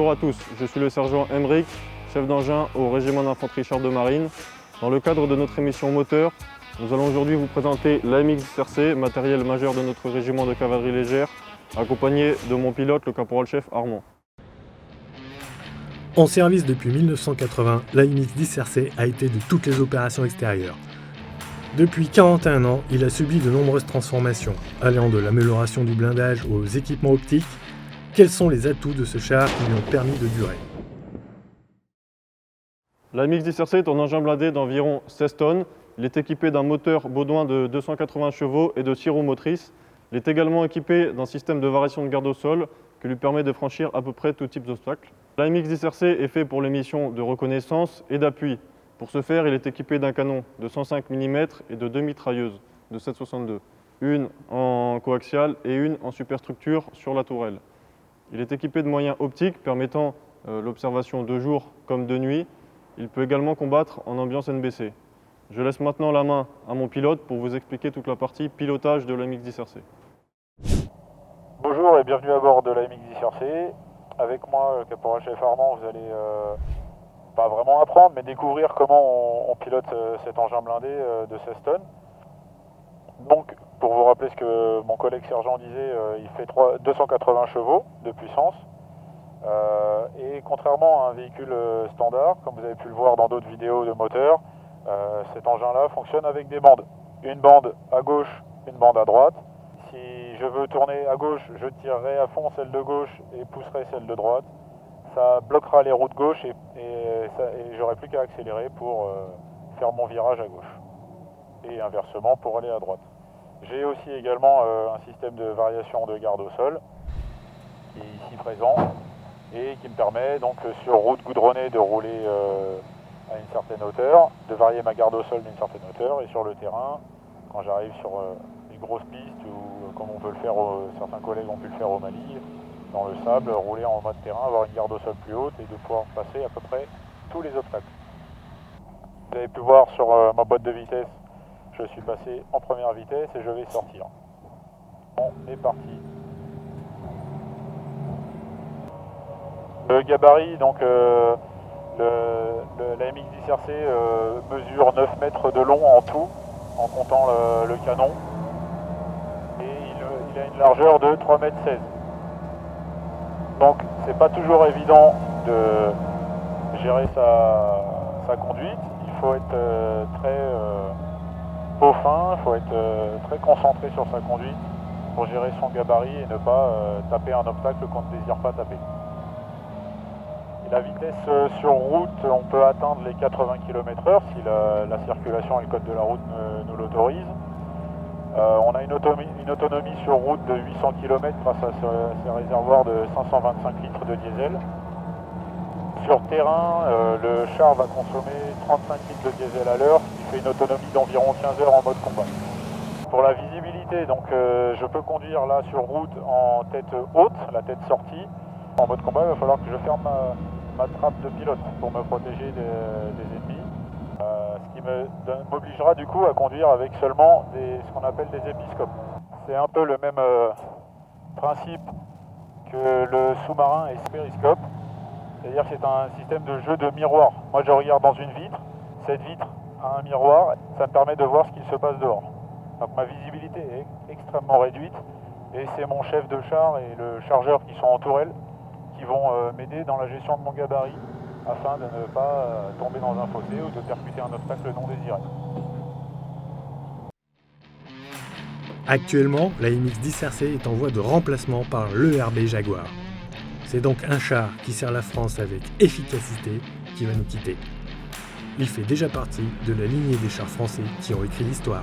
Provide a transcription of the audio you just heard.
Bonjour à tous, je suis le sergent Emeric, chef d'engin au régiment d'infanterie chars de marine. Dans le cadre de notre émission moteur, nous allons aujourd'hui vous présenter l'AMX-10RC, matériel majeur de notre régiment de cavalerie légère, accompagné de mon pilote, le caporal-chef Armand. En service depuis 1980, l'AMX-10RC a été de toutes les opérations extérieures. Depuis 41 ans, il a subi de nombreuses transformations, allant de l'amélioration du blindage aux équipements optiques. Quels sont les atouts de ce char qui lui ont permis de durer? L'AMX-10RC est un engin blindé d'environ 16 tonnes. Il est équipé d'un moteur Baudouin de 280 chevaux et de 6 roues motrices. Il est également équipé d'un système de variation de garde au sol qui lui permet de franchir à peu près tout type d'obstacles. L'AMX-10RC est fait pour les missions de reconnaissance et d'appui. Pour ce faire, il est équipé d'un canon de 105 mm et de deux mitrailleuses de 7,62, une en coaxial et une en superstructure sur la tourelle. Il est équipé de moyens optiques permettant l'observation de jour comme de nuit. Il peut également combattre en ambiance NBC. Je laisse maintenant la main à mon pilote pour vous expliquer toute la partie pilotage de l'AMX-10RC. Bonjour et bienvenue à bord de l'AMX-10RC. Avec moi, le caporal-chef Armand, vous allez pas vraiment apprendre, mais découvrir comment on pilote cet engin blindé de 16 tonnes. Donc, pour vous rappeler ce que mon collègue sergent disait, il fait 280 chevaux de puissance. Et contrairement à un véhicule standard, comme vous avez pu le voir dans d'autres vidéos de moteur, cet engin-là fonctionne avec des bandes. Une bande à gauche, une bande à droite. Si je veux tourner à gauche, je tirerai à fond celle de gauche et pousserai celle de droite. Ça bloquera les roues de gauche et j'aurai plus qu'à accélérer pour faire mon virage à gauche. Et inversement pour aller à droite. J'ai aussi également un système de variation de garde au sol qui est ici présent et qui me permet donc sur route goudronnée de rouler à une certaine hauteur, de varier ma garde au sol d'une certaine hauteur, et sur le terrain, quand j'arrive sur les grosses pistes ou comme on peut le faire, certains collègues ont pu le faire au Mali, dans le sable, rouler en mode terrain, avoir une garde au sol plus haute et de pouvoir passer à peu près tous les obstacles. Vous avez pu voir sur ma boîte de vitesse, je suis passé en première vitesse et je vais sortir. On est parti. Le gabarit, donc l'AMX-10RC mesure 9 mètres de long en tout, en comptant le canon. Et il a une largeur de 3,16 mètres. Donc c'est pas toujours évident de gérer sa conduite. Il faut être très au fin, il faut être très concentré sur sa conduite pour gérer son gabarit et ne pas taper un obstacle qu'on ne désire pas taper. Et la vitesse sur route, on peut atteindre les 80 km/h si la circulation et le code de la route nous l'autorisent. On a une autonomie sur route de 800 km grâce à ces réservoirs de 525 litres de diesel. Sur terrain, le char va consommer 35 litres de diesel à l'heure, ce qui fait une autonomie d'environ 15 heures en mode combat. Pour la visibilité, donc, je peux conduire là sur route en tête haute, la tête sortie. En mode combat, il va falloir que je ferme ma trappe de pilote pour me protéger des ennemis. Ce qui m'obligera du coup à conduire avec seulement ce qu'on appelle des épiscopes. C'est un peu le même principe que le sous-marin et périscope. C'est-à-dire que c'est un système de jeu de miroir. Moi je regarde dans une vitre, cette vitre a un miroir, ça me permet de voir ce qu'il se passe dehors. Donc ma visibilité est extrêmement réduite et c'est mon chef de char et le chargeur qui sont en tourelle qui vont m'aider dans la gestion de mon gabarit afin de ne pas tomber dans un fossé ou de percuter un obstacle non désiré. Actuellement, l'AMX-10RC est en voie de remplacement par l'ERB Jaguar. C'est donc un char qui sert la France avec efficacité qui va nous quitter. Il fait déjà partie de la lignée des chars français qui ont écrit l'histoire.